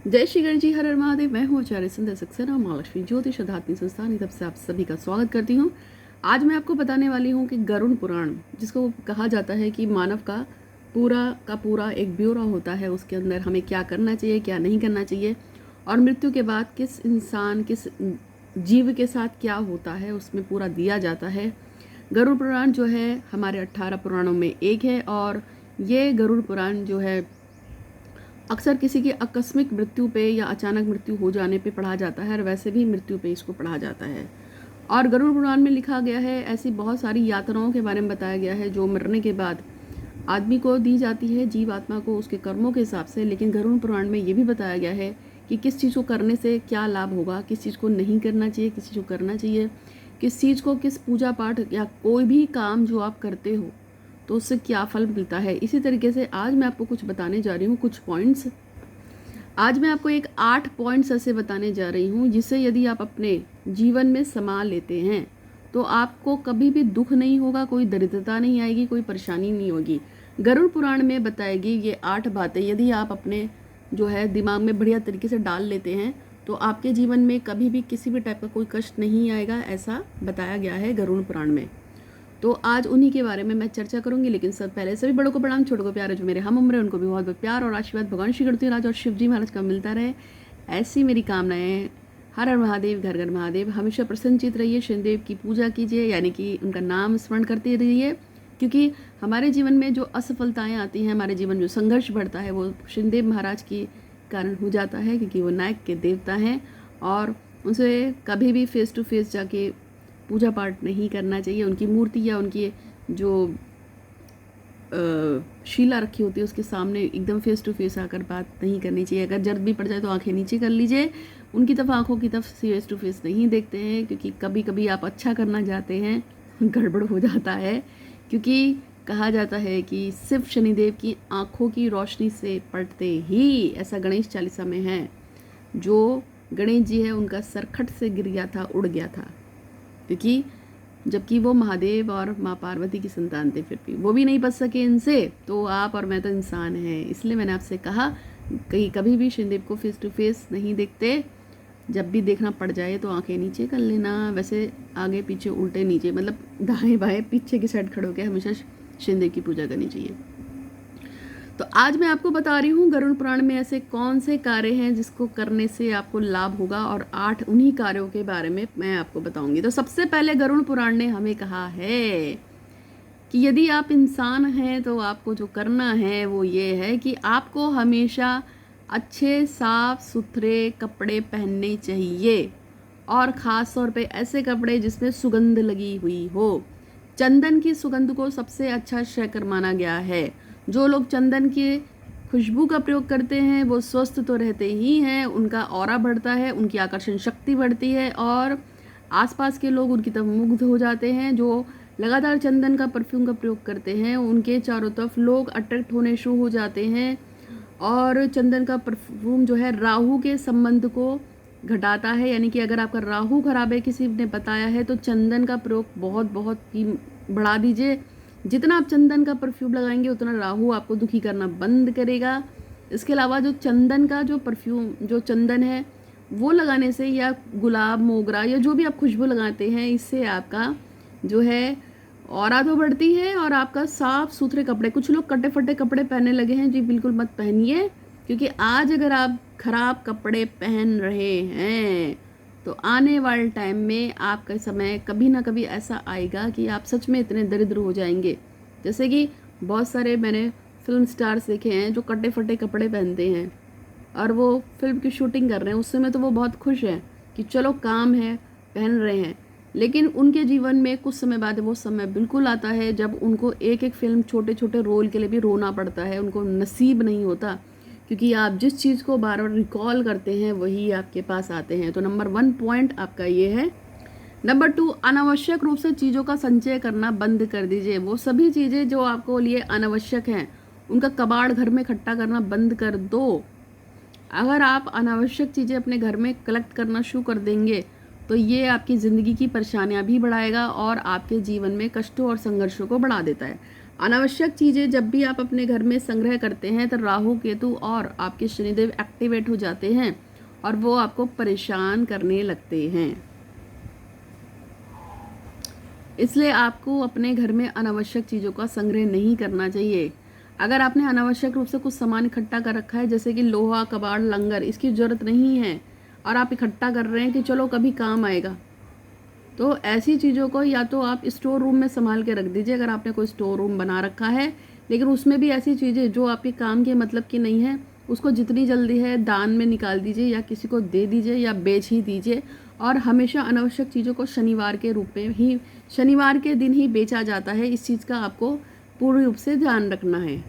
जय श्री गणेश जी, हर हर महादेव। मैं हूँ आचार्य सुंदर सक्सेना, महालक्ष्मी ज्योतिष आध्यात्मिक संस्थान की तरफ से आप सभी का स्वागत करती हूँ। आज मैं आपको बताने वाली हूँ कि गरुड़ पुराण, जिसको कहा जाता है कि मानव का पूरा एक ब्यौरा होता है, उसके अंदर हमें क्या करना चाहिए, क्या नहीं करना चाहिए, और मृत्यु के बाद किस इंसान, किस जीव के साथ क्या होता है, उसमें पूरा दिया जाता है। गरुड़ पुराण जो है हमारे 18 पुराणों में एक है, और ये गरुड़ पुराण जो है अक्सर किसी की आकस्मिक मृत्यु पे या अचानक मृत्यु हो जाने पे पढ़ा जाता है, और वैसे भी मृत्यु पे इसको पढ़ा जाता है। और गरुड़ पुराण में लिखा गया है, ऐसी बहुत सारी यातनाओं के बारे में बताया गया है जो मरने के बाद आदमी को दी जाती है, जीव आत्मा को उसके कर्मों के हिसाब से। लेकिन गरुड़ पुराण में ये भी बताया गया है कि किस चीज़ को करने से क्या लाभ होगा, किस चीज़ को नहीं करना चाहिए, किस चीज़ को करना चाहिए, किस चीज़ को, किस पूजा पाठ या कोई भी काम जो आप करते हो तो उससे क्या फल मिलता है। इसी तरीके से आज मैं आपको कुछ बताने जा रही हूँ, कुछ पॉइंट्स। आज मैं आपको 8 पॉइंट्स ऐसे बताने जा रही हूँ जिसे यदि आप अपने जीवन में समा लेते हैं तो आपको कभी भी दुख नहीं होगा, कोई दरिद्रता नहीं आएगी, कोई परेशानी नहीं होगी। गरुड़ पुराण में बताएगी ये 8 बातें, यदि आप अपने जो है दिमाग में बढ़िया तरीके से डाल लेते हैं तो आपके जीवन में कभी भी किसी भी टाइप का कोई कष्ट नहीं आएगा, ऐसा बताया गया है गरुड़ पुराण में। तो आज उन्हीं के बारे में मैं चर्चा करूंगी। लेकिन सब पहले सभी बड़ों को प्रणाम, छोटों को प्यार, जो मेरे हम उम्र है उनको भी बहुत बहुत प्यार और आशीर्वाद भगवान श्री गणपति राज और शिव जी महाराज का मिलता रहे, ऐसी मेरी कामनाएं। हर हर महादेव, घर घर महादेव। हमेशा प्रसन्नचित रहिए, शनिदेव की पूजा कीजिए, यानी कि उनका नाम स्मरण करते रहिए, क्योंकि हमारे जीवन में जो असफलताएं आती हैं, हमारे जीवन में जो संघर्ष बढ़ता है, वो शनिदेव महाराज के कारण हो जाता है, क्योंकि वो नायक के देवता हैं। और उनसे कभी भी फेस टू फेस जाके पूजा पाठ नहीं करना चाहिए। उनकी मूर्ति या उनकी जो शिला रखी होती है उसके सामने एकदम फेस टू फेस आकर बात नहीं करनी चाहिए। अगर जर्द भी पड़ जाए तो आंखें नीचे कर लीजिए, उनकी तरफ आंखों की तरफ फेस टू फेस नहीं देखते हैं, क्योंकि कभी कभी आप अच्छा करना चाहते हैं, गड़बड़ हो जाता है। क्योंकि कहा जाता है कि सिर्फ शनिदेव की आंखों की रोशनी से पड़ते ही, ऐसा गणेश चालीसा में है, जो गणेश जी है उनका सर खट से गिर गया था, उड़ गया था, क्योंकि जबकि वो महादेव और माँ पार्वती की संतान थे, फिर भी वो भी नहीं बच सके इनसे। तो आप और मैं तो इंसान हैं, इसलिए मैंने आपसे कहा कहीं कभी भी शनिदेव को फेस टू फेस नहीं देखते। जब भी देखना पड़ जाए तो आंखें नीचे कर लेना, वैसे आगे पीछे उल्टे नीचे, मतलब दाएं बाएं पीछे की साइड खड़े होकर हमेशा शनिदेव की पूजा करनी चाहिए। तो आज मैं आपको बता रही हूँ गरुड़ पुराण में ऐसे कौन से कार्य हैं जिसको करने से आपको लाभ होगा, और 8 उन्हीं कार्यों के बारे में मैं आपको बताऊंगी। तो सबसे पहले गरुड़ पुराण ने हमें कहा है कि यदि आप इंसान हैं तो आपको जो करना है वो ये है कि आपको हमेशा अच्छे साफ सुथरे कपड़े पहनने चाहिए, और ख़ास तौर पे ऐसे कपड़े जिसमें सुगंध लगी हुई हो। चंदन की सुगंध को सबसे अच्छा शयकर माना गया है। जो लोग चंदन की खुशबू का प्रयोग करते हैं वो स्वस्थ तो रहते ही हैं, उनका ऑरा बढ़ता है, उनकी आकर्षण शक्ति बढ़ती है, और आसपास के लोग उनकी तरफ मुग्ध हो जाते हैं। जो लगातार चंदन का परफ्यूम का प्रयोग करते हैं उनके चारों तरफ लोग अट्रैक्ट होने शुरू हो जाते हैं। और चंदन का परफ्यूम जो है राहु के संबंध को घटाता है, यानी कि अगर आपका राहु खराब है, किसी ने बताया है, तो चंदन का प्रयोग बहुत बहुत ही बढ़ा दीजिए। जितना आप चंदन का परफ्यूम लगाएंगे उतना राहु आपको दुखी करना बंद करेगा। इसके अलावा जो चंदन का जो परफ्यूम, जो चंदन है वो लगाने से, या गुलाब, मोगरा, या जो भी आप खुशबू लगाते हैं, इससे आपका जो है ऑरा तो बढ़ती है, और आपका साफ सुथरे कपड़े, कुछ लोग कटे फटे कपड़े पहनने लगे हैं जी, बिल्कुल मत पहनिए, क्योंकि आज अगर आप खराब कपड़े पहन रहे हैं तो आने वाले टाइम में आपका समय कभी ना कभी ऐसा आएगा कि आप सच में इतने दरिद्र हो जाएंगे। जैसे कि बहुत सारे मैंने फिल्म स्टार्स देखे हैं जो कटे फटे कपड़े पहनते हैं और वो फिल्म की शूटिंग कर रहे हैं, उस समय तो वो बहुत खुश हैं कि चलो काम है, पहन रहे हैं। लेकिन उनके जीवन में कुछ समय बाद वो समय बिल्कुल आता है जब उनको एक एक फिल्म, छोटे छोटे रोल के लिए भी रोना पड़ता है, उनको नसीब नहीं होता, क्योंकि आप जिस चीज़ को बार बार रिकॉल करते हैं वही आपके पास आते हैं। तो नंबर 1 पॉइंट आपका ये है। नंबर 2, अनावश्यक रूप से चीज़ों का संचय करना बंद कर दीजिए। वो सभी चीज़ें जो आपको लिए अनावश्यक हैं उनका कबाड़ घर में इकट्ठा करना बंद कर दो। अगर आप अनावश्यक चीज़ें अपने घर में कलेक्ट करना शुरू कर देंगे तो ये आपकी ज़िंदगी की परेशानियां भी बढ़ाएगा और आपके जीवन में कष्टों और संघर्षों को बढ़ा देता है। अनावश्यक चीज़ें जब भी आप अपने घर में संग्रह करते हैं तो राहु केतु और आपके शनिदेव एक्टिवेट हो जाते हैं और वो आपको परेशान करने लगते हैं। इसलिए आपको अपने घर में अनावश्यक चीज़ों का संग्रह नहीं करना चाहिए। अगर आपने अनावश्यक रूप से कुछ सामान इकट्ठा कर रखा है, जैसे कि लोहा, कबाड़, लंगर, इसकी ज़रूरत नहीं है और आप इकट्ठा कर रहे हैं कि चलो कभी काम आएगा, तो ऐसी चीज़ों को या तो आप स्टोर रूम में संभाल के रख दीजिए। अगर आपने कोई स्टोर रूम बना रखा है, लेकिन उसमें भी ऐसी चीज़ें जो आपके काम के मतलब की नहीं है, उसको जितनी जल्दी है दान में निकाल दीजिए या किसी को दे दीजिए या बेच ही दीजिए। और हमेशा अनावश्यक चीज़ों को शनिवार के रूप में ही, शनिवार के दिन ही बेचा जाता है। इस चीज़ का आपको पूर्ण रूप से ध्यान रखना है।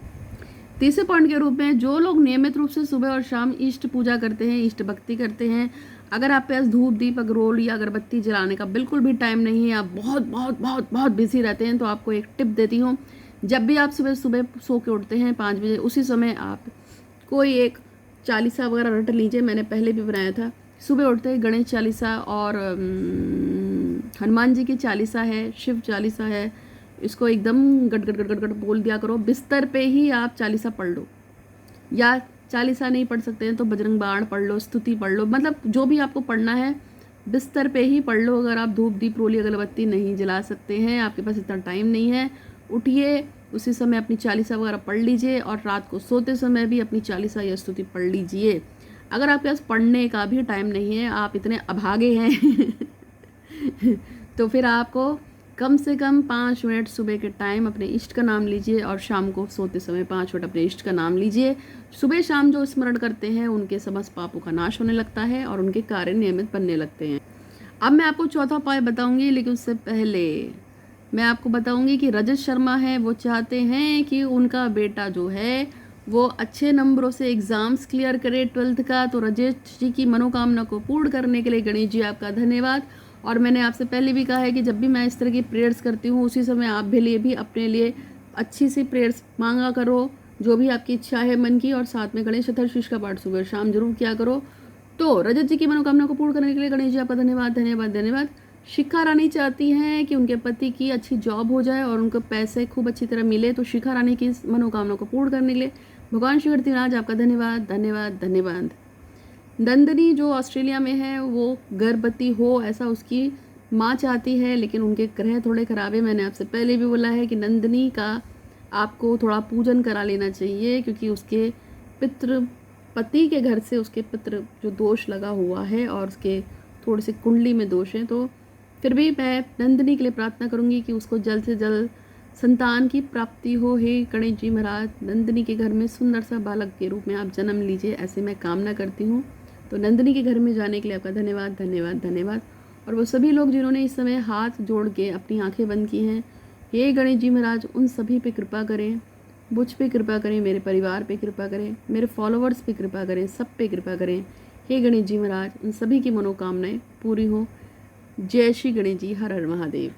तीसरे पॉइंट के रूप में, जो लोग नियमित रूप से सुबह और शाम इष्ट पूजा करते हैं, इष्ट भक्ति करते हैं, अगर आप पास धूप, दीप, अगरोल या अगरबत्ती जलाने का बिल्कुल भी टाइम नहीं है, आप बहुत बहुत बहुत बहुत बिजी रहते हैं, तो आपको एक टिप देती हूँ। जब भी आप सुबह सुबह सो के उठते हैं 5 बजे, उसी समय आप कोई एक चालीसा वगैरह रट लीजिए। मैंने पहले भी बनाया था। सुबह उठते ही गणेश चालीसा और हनुमान जी की चालीसा है, शिव चालीसा है, इसको एकदम गट गट गट गट गट बोल दिया करो। बिस्तर पे ही आप चालीसा पढ़ लो, या चालीसा नहीं पढ़ सकते हैं तो बजरंग बाण पढ़ लो, स्तुति पढ़ लो, मतलब जो भी आपको पढ़ना है बिस्तर पे ही पढ़ लो। अगर आप धूप, दीप, रोली, अगरबत्ती नहीं जला सकते हैं, आपके पास इतना टाइम नहीं है, उठिए उसी समय अपनी चालीसा वगैरह पढ़ लीजिए और रात को सोते समय भी अपनी चालीसा या स्तुति पढ़ लीजिए। अगर आपके पास पढ़ने का भी टाइम नहीं है, आप इतने अभागे हैं तो फिर आपको कम से कम 5 मिनट सुबह के टाइम अपने इष्ट का नाम लीजिए और शाम को सोते समय 5 मिनट अपने इष्ट का नाम लीजिए। सुबह शाम जो स्मरण करते हैं उनके समस्त पापों का नाश होने लगता है और उनके कार्य नियमित बनने लगते हैं। अब मैं आपको चौथा उपाय बताऊंगी, लेकिन उससे पहले मैं आपको बताऊंगी कि रजत शर्मा है, वो चाहते हैं कि उनका बेटा जो है वो अच्छे नंबरों से एग्ज़ाम्स क्लियर करे 12th का। तो रजत जी की मनोकामना को पूर्ण करने के लिए गणेश जी आपका धन्यवाद। और मैंने आपसे पहले भी कहा है कि जब भी मैं इस तरह की प्रेयर्स करती हूँ, उसी समय आप भी अपने लिए अच्छी सी प्रेयर्स मांगा करो, जो भी आपकी इच्छा है मन की, और साथ में गणेश चतुर्थी का पाठ सुबह शाम जरूर किया करो। तो रजत जी की मनोकामना को पूर्ण करने के लिए गणेश जी आपका धन्यवाद धन्यवाद धन्यवाद। शिखा रानी चाहती हैं कि उनके पति की अच्छी जॉब हो जाए और उनको पैसे खूब अच्छी तरह मिले। तो शिखा रानी की इस मनोकामना को पूर्ण करने के लिए भगवान श्री गणराज आपका धन्यवाद धन्यवाद धन्यवाद। नंदनी जो ऑस्ट्रेलिया में है, वो गर्भवती हो ऐसा उसकी माँ चाहती है, लेकिन उनके ग्रह थोड़े खराब है। मैंने आपसे पहले भी बोला है कि नंदनी का आपको थोड़ा पूजन करा लेना चाहिए, क्योंकि उसके पति के घर से उसके पितृ जो दोष लगा हुआ है और उसके थोड़े से कुंडली में दोष हैं। तो फिर भी मैं नंदनी के लिए प्रार्थना करूंगी कि उसको जल्द से जल्द संतान की प्राप्ति हो। हे गणेश जी महाराज, नंदनी के घर में सुंदर सा बालक के रूप में आप जन्म लीजिए, ऐसे मैं कामना करती हूँ। तो नंदनी के घर में जाने के लिए आपका धन्यवाद धन्यवाद धन्यवाद। और वो सभी लोग जिन्होंने इस समय हाथ जोड़ के अपनी आंखें बंद की हैं, हे गणेश जी महाराज उन सभी पे कृपा करें, मुझ पे कृपा करें, मेरे परिवार पे कृपा करें, मेरे फॉलोअर्स पे कृपा करें, सब पे कृपा करें। हे गणेश जी महाराज, उन सभी की मनोकामनाएं पूरी हो। जय श्री गणेश जी, हर हर महादेव।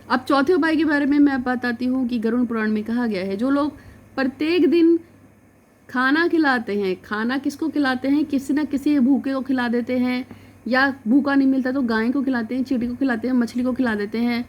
अब चौथे उपाय के बारे में मैं बताती हूँ कि गरुड़ पुराण में कहा गया है, जो लोग प्रत्येक दिन खाना खिलाते हैं, खाना किसको खिलाते हैं, किसी न किसी भूखे को खिला देते हैं, या भूखा नहीं मिलता तो गाय को खिलाते हैं, चींटी को खिलाते हैं, मछली को खिला देते हैं,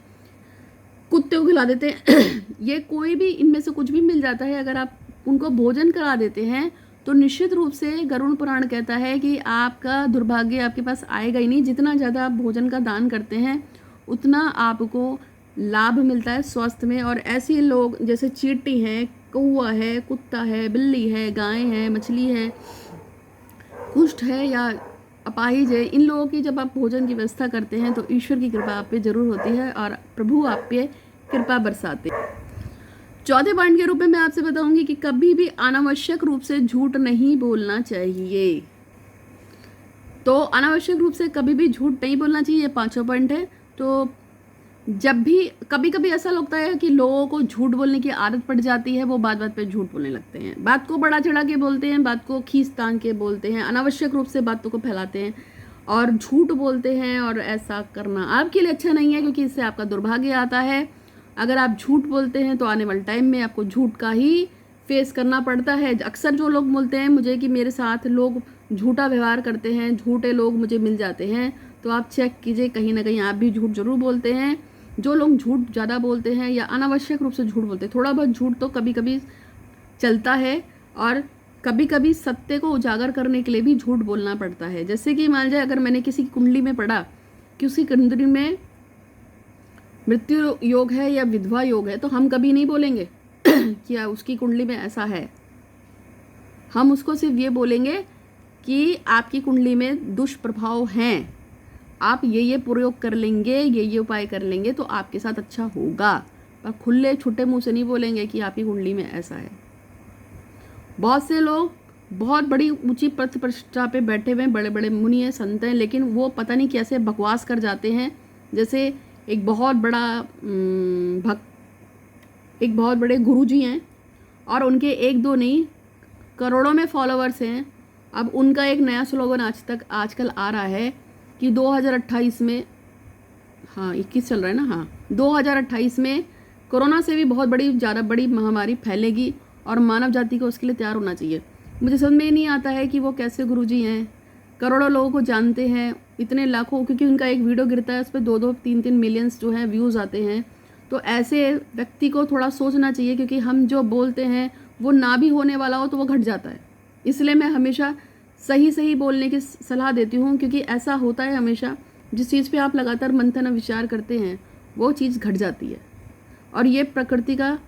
कुत्ते को खिला देते हैं ये कोई भी इनमें से कुछ भी मिल जाता है, अगर आप उनको भोजन करा देते हैं तो निश्चित रूप से गरुड़ पुराण कहता है कि आपका दुर्भाग्य आपके पास आएगा ही नहीं। जितना ज़्यादा आप भोजन का दान करते हैं उतना आपको लाभ मिलता है स्वास्थ्य में। और ऐसे लोग जैसे चींटी है, कौवा है, कुत्ता है, बिल्ली है, गाय है, मछली है, कुष्ठ है या अपाहिज है, इन लोगों की जब आप भोजन की व्यवस्था करते हैं तो ईश्वर की कृपा आप पे जरूर होती है और प्रभु आप पे कृपा बरसाते हैं। चौथे पॉइंट के रूप में मैं आपसे बताऊंगी कि कभी भी अनावश्यक रूप से झूठ नहीं बोलना चाहिए। तो अनावश्यक रूप से कभी भी झूठ नहीं बोलना चाहिए, ये 5वां पॉइंट है। तो जब भी कभी कभी ऐसा लगता है कि लोगों को झूठ बोलने की आदत पड़ जाती है, वो बात बात पे झूठ बोलने लगते हैं, बात को बड़ा चढ़ा के बोलते हैं, बात को खींच तान के बोलते हैं, अनावश्यक रूप से बातों को फैलाते हैं और झूठ बोलते हैं। और ऐसा करना आपके लिए अच्छा नहीं है, क्योंकि इससे आपका दुर्भाग्य आता है। अगर आप झूठ बोलते हैं तो आने वाले टाइम में आपको झूठ का ही फेस करना पड़ता है। अक्सर जो लोग बोलते हैं मुझे कि मेरे साथ लोग झूठा व्यवहार करते हैं, झूठे लोग मुझे मिल जाते हैं, तो आप चेक कीजिए कहीं ना कहीं आप भी झूठ जरूर बोलते हैं। जो लोग झूठ ज़्यादा बोलते हैं या अनावश्यक रूप से झूठ बोलते हैं, थोड़ा बहुत झूठ तो कभी कभी चलता है, और कभी कभी सत्य को उजागर करने के लिए भी झूठ बोलना पड़ता है। जैसे कि मान जाए अगर मैंने किसी की कुंडली में पढ़ा कि उसकी कुंडली में मृत्यु योग है या विधवा योग है, तो हम कभी नहीं बोलेंगे कि उसकी कुंडली में ऐसा है। हम उसको सिर्फ ये बोलेंगे कि आपकी कुंडली में दुष्प्रभाव हैं, आप ये प्रयोग कर लेंगे, ये उपाय कर लेंगे तो आपके साथ अच्छा होगा। पर खुले छुट्टे मुंह से नहीं बोलेंगे कि आपकी कुंडली में ऐसा है। बहुत से लोग बहुत बड़ी ऊंची प्रतिष्ठा पे बैठे हुए बड़े बड़े मुनि हैं, संत हैं, लेकिन वो पता नहीं कैसे बकवास कर जाते हैं। जैसे एक बहुत बड़े गुरुजी हैं और उनके एक दो नहीं करोड़ों में फॉलोअर्स हैं। अब उनका एक नया स्लोगन आजकल आ रहा है कि 2028 में, हाँ 21 चल रहा है ना, हाँ 2028 में कोरोना से भी बहुत ज़्यादा बड़ी महामारी फैलेगी और मानव जाति को उसके लिए तैयार होना चाहिए। मुझे समझ में ही नहीं आता है कि वो कैसे गुरुजी हैं, करोड़ों लोगों को जानते हैं, इतने लाखों, क्योंकि उनका एक वीडियो गिरता है उस पर 2-2, 3-3 मिलियंस जो है व्यूज़ आते हैं। तो ऐसे व्यक्ति को थोड़ा सोचना चाहिए, क्योंकि हम जो बोलते हैं वो ना भी होने वाला हो तो वो घट जाता है। इसलिए मैं हमेशा सही बोलने की सलाह देती हूँ, क्योंकि ऐसा होता है हमेशा, जिस चीज़ पे आप लगातार मंथन विचार करते हैं वो चीज़ घट जाती है, और ये प्रकृति का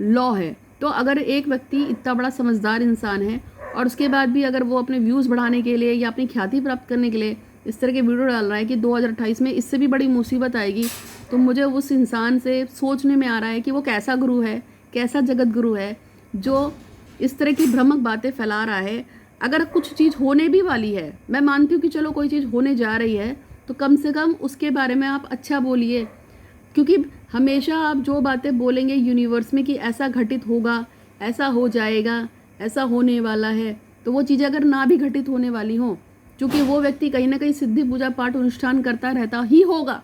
लॉ है। तो अगर एक व्यक्ति इतना बड़ा समझदार इंसान है और उसके बाद भी अगर वो अपने व्यूज़ बढ़ाने के लिए या अपनी ख्याति प्राप्त करने के लिए इस तरह के वीडियो डाल रहा है कि 2028 में इससे भी बड़ी मुसीबत आएगी, तो मुझे उस इंसान से सोचने में आ रहा है कि वो कैसा गुरु है, कैसा जगत गुरु है जो इस तरह की भ्रामक बातें फैला रहा है। अगर कुछ चीज़ होने भी वाली है, मैं मानती हूँ कि चलो कोई चीज़ होने जा रही है, तो कम से कम उसके बारे में आप अच्छा बोलिए, क्योंकि हमेशा आप जो बातें बोलेंगे यूनिवर्स में कि ऐसा घटित होगा, ऐसा हो जाएगा, ऐसा होने वाला है, तो वो चीज़ें अगर ना भी घटित होने वाली हों, क्योंकि वो व्यक्ति कहीं ना कहीं सिद्धि पूजा पाठ अनुष्ठान करता रहता ही होगा,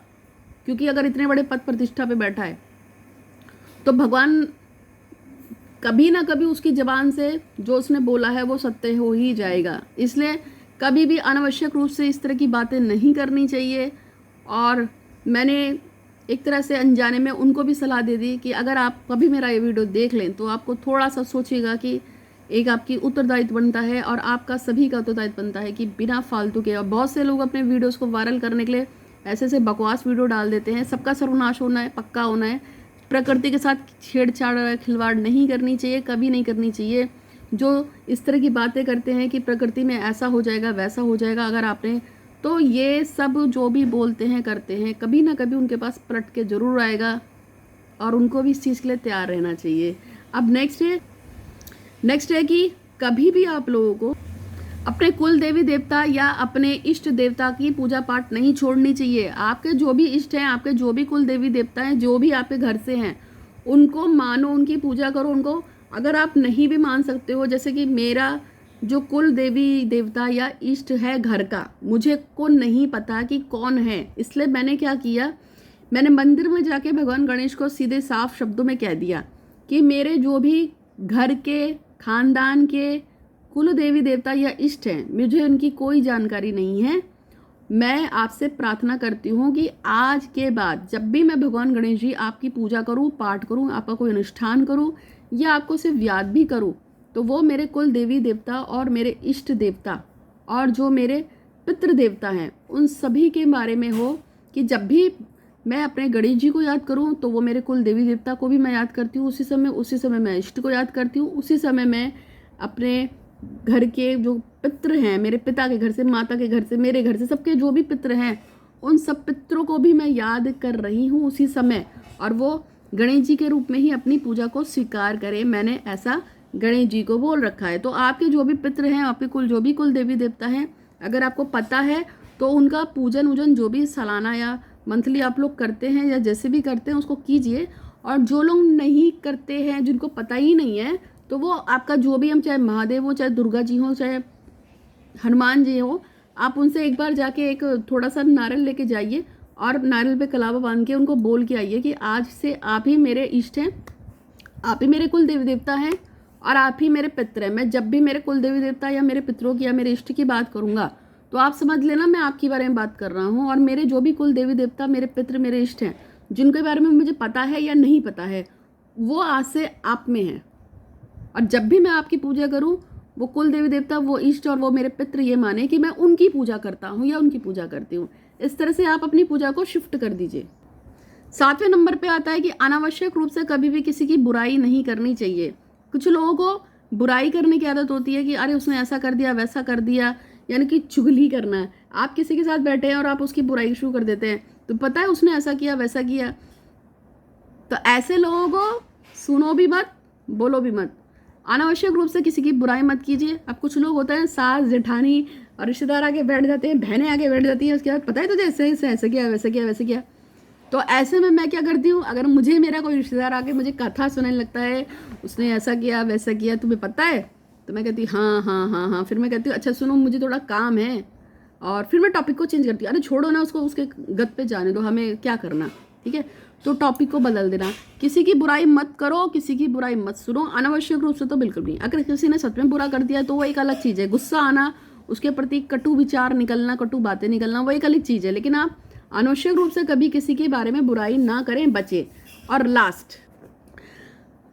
क्योंकि अगर इतने बड़े पद प्रतिष्ठा पे बैठा है तो भगवान कभी ना कभी उसकी ज़बान से जो उसने बोला है वो सत्य हो ही जाएगा। इसलिए कभी भी अनावश्यक रूप से इस तरह की बातें नहीं करनी चाहिए। और मैंने एक तरह से अनजाने में उनको भी सलाह दे दी कि अगर आप कभी मेरा ये वीडियो देख लें तो आपको थोड़ा सा सोचिएगा कि एक आपकी उत्तरदायित्व बनता है और आपका सभी का उत्तरदायित्व बनता है कि बिना फालतू के, और बहुत से लोग अपने वीडियोस को वायरल करने के लिए ऐसे बकवास वीडियो डाल देते हैं। सबका सर्वनाश होना है, पक्का होना है। प्रकृति के साथ छेड़छाड़ खिलवाड़ नहीं करनी चाहिए, कभी नहीं करनी चाहिए। जो इस तरह की बातें करते हैं कि प्रकृति में ऐसा हो जाएगा, वैसा हो जाएगा, अगर आपने, तो ये सब जो भी बोलते हैं करते हैं, कभी ना कभी उनके पास पलट के ज़रूर आएगा, और उनको भी इस चीज़ के लिए तैयार रहना चाहिए। अब नेक्स्ट है कि कभी भी आप लोगों को अपने कुल देवी देवता या अपने इष्ट देवता की पूजा पाठ नहीं छोड़नी चाहिए। आपके जो भी इष्ट हैं, आपके जो भी कुल देवी देवता हैं, जो भी आपके घर से हैं, उनको मानो, उनकी पूजा करो। उनको अगर आप नहीं भी मान सकते हो, जैसे कि मेरा जो कुल देवी देवता या इष्ट है घर का, मुझे को नहीं पता कि कौन है, इसलिए मैंने क्या किया, मैंने मंदिर में जाके भगवान गणेश को सीधे साफ शब्दों में कह दिया कि मेरे जो भी घर के, खानदान के कुल देवी देवता या इष्ट हैं, मुझे उनकी कोई जानकारी नहीं है। मैं आपसे प्रार्थना करती हूँ कि आज के बाद जब भी मैं भगवान गणेश जी आपकी पूजा करूँ, पाठ करूँ, आपका कोई अनुष्ठान करूँ या आपको सिर्फ याद भी करूँ, तो वो मेरे कुल देवी देवता और मेरे इष्ट देवता और जो मेरे पितृ देवता हैं, उन सभी के बारे में हो कि जब भी मैं अपने गणेश जी को याद करूं तो वो मेरे कुल देवी देवता को भी मैं याद करती हूँ उसी समय मैं इष्ट को याद करती हूँ, उसी समय मैं अपने घर के जो पितृ हैं, मेरे पिता के घर से, माता के घर से, मेरे घर से, सबके जो भी पितृ हैं, उन सब पितरों को भी मैं याद कर रही हूँ उसी समय, और वो गणेश जी के रूप में ही अपनी पूजा को स्वीकार करें। मैंने ऐसा गणेश जी को बोल रखा है। तो आपके जो भी पितृ हैं, आपके जो भी कुल देवी देवता हैं, अगर आपको पता है तो उनका पूजन जो भी सालाना या मंथली आप लोग करते हैं या जैसे भी करते हैं उसको कीजिए। और जो लोग नहीं करते हैं, जिनको पता ही नहीं है, तो वो आपका जो भी हम, चाहे महादेव हो, चाहे दुर्गा जी हो, चाहे हनुमान जी हो, आप उनसे एक बार जाके एक थोड़ा सा नारियल लेके जाइए और नारियल पे कलावा बांध के उनको बोल के आइए कि आज से आप ही मेरे इष्ट हैं, आप ही मेरे कुल देवी देवता हैं और आप ही मेरे पितृ हैं। मैं जब भी मेरे कुल देवी देवता या मेरे पितरों की या मेरे इष्ट की बात करूँगा तो आप समझ लेना मैं आपके बारे में बात कर रहा हूँ, और मेरे जो भी कुल देवी देवता, मेरे पितृ, मेरे इष्ट हैं, जिनके बारे में मुझे पता है या नहीं पता है, वो आज से आप में है। और जब भी मैं आपकी पूजा करूं, वो कुल देवी देवता, वो इष्ट और वो मेरे पितृ ये माने कि मैं उनकी पूजा करता हूं या उनकी पूजा करती हूं। इस तरह से आप अपनी पूजा को शिफ्ट कर दीजिए। 7वें नंबर पे आता है कि अनावश्यक रूप से कभी भी किसी की बुराई नहीं करनी चाहिए। कुछ लोगों को बुराई करने की आदत होती है कि अरे उसने ऐसा कर दिया, वैसा कर दिया, यानी कि चुगली करना है। आप किसी के साथ बैठे हैं और आप उसकी बुराई शुरू कर देते हैं, तो पता है उसने ऐसा किया, वैसा किया। तो ऐसे लोगों को सुनो भी मत, बोलो भी मत। अनावश्यक रूप से किसी की बुराई मत कीजिए। अब कुछ लोग होते हैं, सास जेठानी और रिश्तेदार आगे बैठ जाते हैं, बहनें आगे बैठ जाती हैं, उसके बाद पता है तुझे ऐसे ऐसे किया, वैसे किया, वैसे किया। तो ऐसे में मैं क्या करती हूँ, अगर मुझे मेरा कोई रिश्तेदार आके मुझे कथा सुनाने लगता है, उसने ऐसा किया, वैसा किया, तुम्हें पता है, तो मैं कहती हूँ हाँ हाँ हाँ हाँ। फिर मैं कहती हूँ अच्छा सुनो, मुझे थोड़ा काम है, और फिर मैं टॉपिक को चेंज करती हूँ। अरे छोड़ो ना उसको, उसके गत पे जाने दो, हमें क्या करना, ठीक है। तो टॉपिक को बदल देना। किसी की बुराई मत करो, किसी की बुराई मत सुनो, अनावश्यक रूप से तो बिल्कुल नहीं। अगर किसी ने सच में बुरा कर दिया तो वो एक अलग चीज़ है। गुस्सा आना, उसके प्रति कटु विचार निकलना, कटु बातें निकलना, वो एक अलग चीज़ है। लेकिन आप अनावश्यक रूप से कभी किसी के बारे में बुराई ना करें, बचे। और लास्ट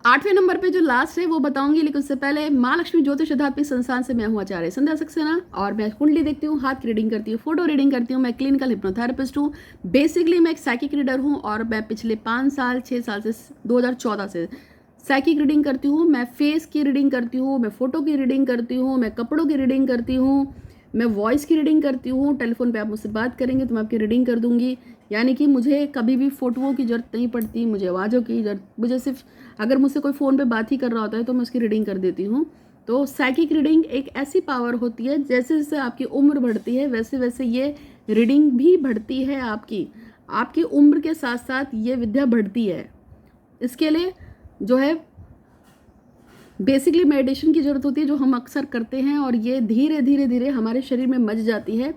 8वें नंबर पे जो लास्ट है वो बताऊंगी, लेकिन उससे पहले माँ लक्ष्मी ज्योतिष आध्यात्मिक संस्थान से मैं हूँ आचार्य संध्या सक्सेना, और मैं कुंडली देखती हूँ, हाथ की रीडिंग करती हूँ, फोटो रीडिंग करती हूँ। मैं क्लिनिकल हिप्नोथेरेपिस्ट हूँ। बेसिकली मैं एक साइकिक रीडर हूँ, और मैं पिछले 5 साल 6 साल से 2014 से साइकिक रीडिंग करती हूँ। मैं फेस की रीडिंग करती हूँ, मैं फोटो की रीडिंग करती हूँ, मैं कपड़ों की रीडिंग करती हूँ, मैं वॉइस की रीडिंग करती हूँ। टेलीफोन पे आप मुझसे बात करेंगे तो मैं आपकी रीडिंग कर दूंगी। यानी कि मुझे कभी भी फोटोओं की ज़रूरत नहीं पड़ती, मुझे आवाज़ों की ज़रूरत, मुझे सिर्फ अगर मुझसे कोई फ़ोन पे बात ही कर रहा होता है तो मैं उसकी रीडिंग कर देती हूँ। तो साइकिक रीडिंग एक ऐसी पावर होती है, जैसे जैसे आपकी उम्र बढ़ती है वैसे वैसे ये रीडिंग भी बढ़ती है। आपकी उम्र के साथ साथ ये विद्या बढ़ती है। इसके लिए जो है बेसिकली मेडिटेशन की ज़रूरत होती है, जो हम अक्सर करते हैं, और ये धीरे धीरे धीरे हमारे शरीर में मच जाती है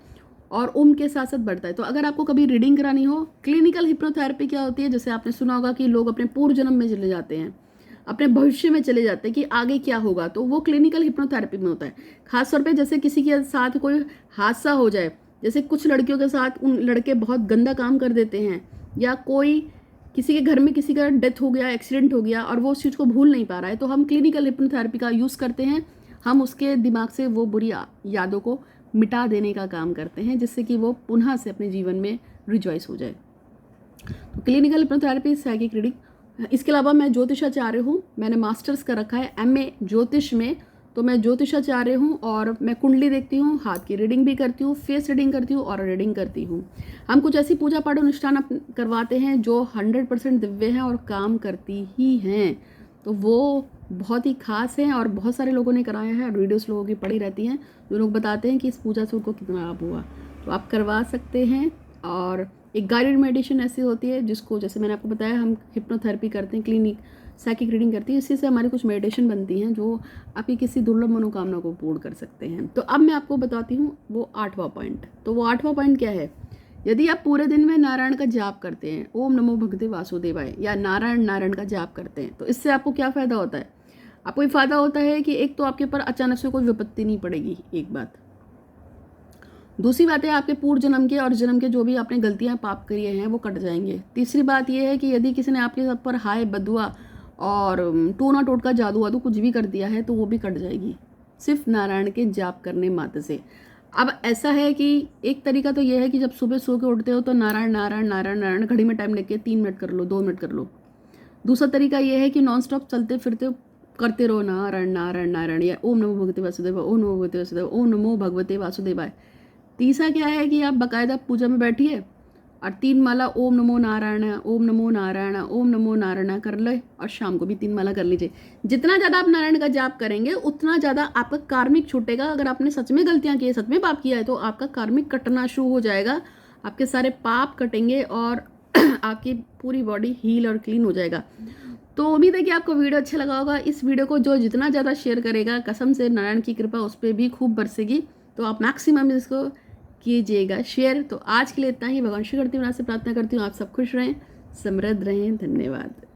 और उम्र के साथ साथ बढ़ता है। तो अगर आपको कभी रीडिंग करानी हो, क्लिनिकल हिप्नोथेरेपी क्या होती है, जैसे आपने सुना होगा कि लोग अपने पूर्व जन्म में चले जाते हैं, अपने भविष्य में चले जाते हैं कि आगे क्या होगा, तो वो क्लिनिकल हिप्नोथेरेपी में होता है। खासतौर पे जैसे किसी के साथ कोई हादसा हो जाए, जैसे कुछ लड़कियों के साथ उन लड़के बहुत गंदा काम कर देते हैं, या कोई किसी के घर में किसी का डेथ हो गया, एक्सीडेंट हो गया, और वो उस चीज़ को भूल नहीं पा रहा है, तो हम क्लिनिकल हिप्नोथेरेपी का यूज़ करते हैं। हम उसके दिमाग से वो बुरी यादों को मिटा देने का काम करते हैं, जिससे कि वो पुनः से अपने जीवन में रिजॉइस हो जाए। तो क्लिनिकल हिप्नोथेरेपी, साइकिक रीडिंग। इसके अलावा मैं ज्योतिषाचार्य हूँ, मैंने मास्टर्स कर रखा है MA ज्योतिष में, तो मैं ज्योतिषाचार्य हूँ, और मैं कुंडली देखती हूँ, हाथ की रीडिंग भी करती हूँ, फेस रीडिंग करती हूँ, और रीडिंग करती हूँ। हम कुछ ऐसी पूजा पाठ अनुष्ठान करवाते हैं जो 100% दिव्य हैं और काम करती ही हैं। तो वो बहुत ही खास है, और बहुत सारे लोगों ने कराया है, और वीडियोस लोगों की पड़ी रहती हैं, जो लोग बताते हैं कि इस पूजा से उनको कितना लाभ हुआ। तो आप करवा सकते हैं। और एक गाइडेड मेडिटेशन ऐसी होती है जिसको, जैसे मैंने आपको बताया, हम हिप्नोथेरेपी करते हैं, क्लिनिक साइकिक रीडिंग करती है, इसी से हमारी कुछ मेडिटेशन बनती हैं जो आपकी किसी दुर्लभ मनोकामना को पूर्ण कर सकते हैं। तो अब मैं आपको बताती हूँ वो 8वां पॉइंट। तो वो 8वां पॉइंट क्या है, यदि आप पूरे दिन में नारायण का जाप करते हैं, ओम नमो भगवते वासुदेवाय, या नारायण नारायण का जाप करते हैं, तो इससे आपको क्या फ़ायदा होता है। आपको ये फ़ायदा होता है कि एक तो आपके ऊपर अचानक से कोई विपत्ति नहीं पड़ेगी, एक बात। दूसरी बात है, आपके पूर्व जन्म के और जन्म के जो भी आपने गलतियां पाप करिए हैं वो कट जाएंगे। तीसरी बात यह है कि यदि किसी ने आपके ऊपर हाय बदुआ और टोना टोटका जादू वादू कुछ भी कर दिया है तो वो भी कट जाएगी, सिर्फ नारायण के जाप करने मात्र से। अब ऐसा है कि एक तरीका तो यह है कि जब सुबह सो के उठते हो तो नारायण नारायण नारायण नारायण घड़ी में टाइम लेके 3 मिनट कर लो, 2 मिनट कर लो। दूसरा तरीका यह है कि नॉन स्टॉप चलते फिरते करते रहो नारायण नारायण नारायण, या ओम नमो भगवते वासुदेवाय, ओम नमो भगवते वासुदेवाय, ओम नमो भगवते वासुदेवाय। तीसरा क्या है कि आप बाकायदा पूजा में बैठिए और 3 माला ओम नमो नारायण, ओम नमो नारायण, ओम नमो नारायण कर ले, और शाम को भी 3 माला कर लीजिए। जितना ज़्यादा आप नारायण का जाप करेंगे उतना ज़्यादा आपका कार्मिक छूटेगा। अगर आपने सच में गलतियाँ की है, सच में पाप किया है, तो आपका कार्मिक कटना शुरू हो जाएगा, आपके सारे पाप कटेंगे और आपकी पूरी बॉडी हील और क्लीन हो जाएगा। तो उम्मीद है कि आपको वीडियो अच्छा लगा होगा। इस वीडियो को जो जितना ज़्यादा शेयर करेगा, कसम से नारायण की कृपा उस पर भी खूब बरसेगी। तो आप मैक्सिमम इसको कीजिएगा शेयर। तो आज के लिए इतना ही। भगवान श्री करती हूँ, आपसे प्रार्थना करती हूँ आप सब खुश रहें, समृद्ध रहें। धन्यवाद।